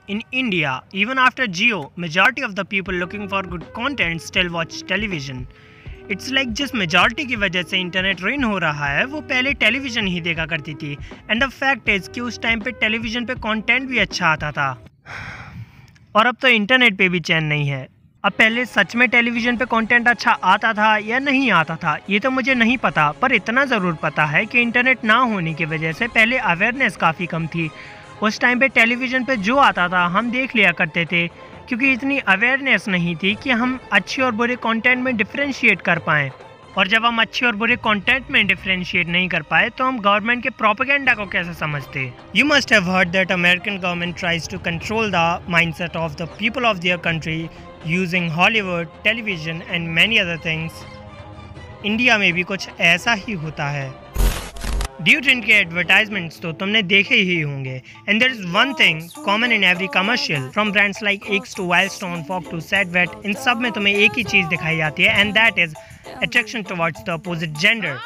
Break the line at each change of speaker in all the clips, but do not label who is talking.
In India, even after Jio, majority of the people looking for good content still watch television. It's like जिस majority की वजह से internet rain हो रहा है वो पहले टेलीविज़न ही देखा करती थी। एंड द फैक्ट इज़ कि उस टाइम पे टेलीविज़न पे कंटेंट भी अच्छा आता था और अब तो इंटरनेट पे भी चैन नहीं है। अब पहले सच में टेलीविज़न पे कंटेंट अच्छा आता था या नहीं आता था ये तो मुझे नहीं पता, पर इतना ज़रूर पता है कि इंटरनेट ना होने की वजह से पहले अवेयरनेस काफ़ी कम थी। उस टाइम पे टेलीविज़न पे जो आता था हम देख लिया करते थे क्योंकि इतनी अवेयरनेस नहीं थी कि हम अच्छे और बुरे कंटेंट में डिफरेंशिएट कर पाएँ। और जब हम अच्छे और बुरे कंटेंट में डिफरेंशिएट नहीं कर पाए तो हम गवर्नमेंट के प्रोपेगेंडा को कैसे समझते। You must have heard that American government tries to control the mindset of the people of their country using Hollywood, television and many other things. India में भी कुछ ऐसा ही होता है। डिओड्रेंट के एडवर्टाइजमेंट्स तो तुमने देखे ही होंगे। And there is one thing common in every commercial, from brands like Axe to Wild Stone, Fogg to Set Wet, इन सब में तुम्हें एक ही चीज़ दिखाई जाती है and that is attraction towards the opposite gender.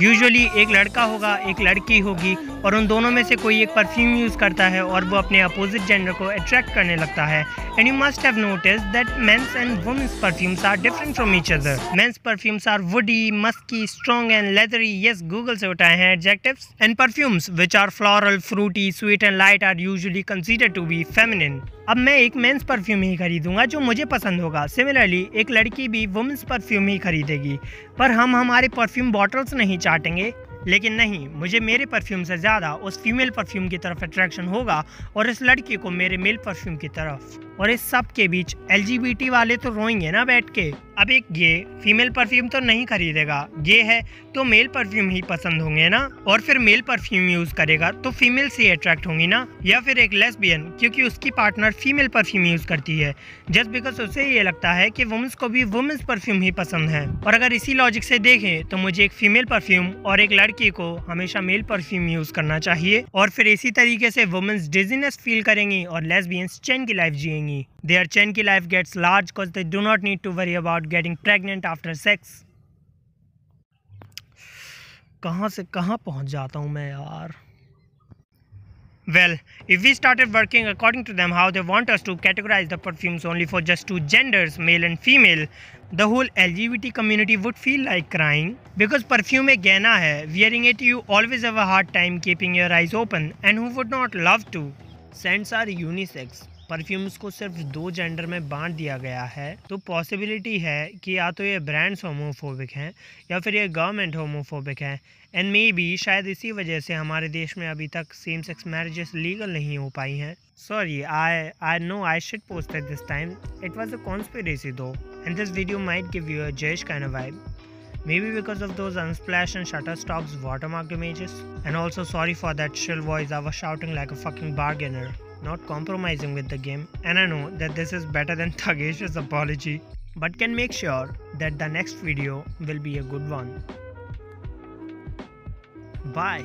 Usually एक लड़का होगा एक लड़की होगी और उन दोनों में से कोई एक परफ्यूम यूज़ करता है और वो अपने अपोजिट जेंडर को अट्रैक्ट करने लगता है। And you must have noticed that men's and women's perfumes are different from each other. Men's perfumes are woody, musky, strong and leathery, yes Google से उठाए हैं adjectives. And perfumes which are floral, fruity, sweet and light are usually considered to be feminine. अब मैं एक mains perfume ही खरीदूंगा जो मुझे पसंद होगा। सिमिलरली एक लड़की भी वुमेन्स परफ्यूम ही खरीदेगी, पर हम हमारे परफ्यूम बॉटल्स नहीं चाटेंगे। लेकिन नहीं, मुझे मेरे परफ्यूम से ज़्यादा उस फीमेल परफ्यूम की तरफ अट्रैक्शन होगा और इस लड़की को मेरे मेल परफ्यूम की तरफ। और इस सब के बीच LGBT वाले तो रोएंगे ना बैठ के। अब एक गे फीमेल परफ्यूम तो नहीं खरीदेगा, गे है तो मेल परफ्यूम ही पसंद होंगे ना, और फिर मेल परफ्यूम यूज़ करेगा तो फीमेल से अट्रैक्ट होंगी ना। या फिर एक लेस्बियन क्योंकि उसकी पार्टनर फीमेल परफ्यूम यूज़ करती है जस्ट बिकॉज उसे ये लगता है कि वुमेन्स को भी वुमेन्स परफ्यूम ही पसंद है। और अगर इसी लॉजिक से देखें तो मुझे एक फीमेल परफ्यूम और एक लड़की को हमेशा मेल परफ्यूम यूज़ करना चाहिए, और फिर इसी तरीके से वुमेन्स डिजीनेस फील करेंगी और लेस्बियंस चैन की लाइफ जिएंगी। Their chain की life gets large because they do not need to worry about getting pregnant after sex. कहाँ से कहाँ पहुँच जाता हूँ मैं यार। Well, if we started working according to them how they want us to categorize the perfumes only for just two genders, male and female, the whole LGBT community would feel like crying. Because perfume एक गहना है, wearing it you always have a hard time keeping your eyes open, and who would not love to? Scents are unisex. Perfumes को सिर्फ दो gender में बांट दिया गया है, तो पॉसिबिलिटी है कि या तो ये ब्रांड्स होमोफोबिक हैं या फिर ये गवर्नमेंट होमोफोबिक है। एंड मे बी शायद इसी वजह से हमारे देश में अभी तक सेम सेक्स मैरिजेस लीगल नहीं हो पाई हैं। Sorry, I know I should post it this time, it was a conspiracy though, and this video might give you a जज kind of vibe, maybe because of those Unsplash and Shutterstock's watermark images. And also sorry for that shrill voice, I was shouting like a fucking bargainer, not compromising with the game. And I know that this is better than Thagesh's apology, but can make sure that the next video will be a good one. Bye.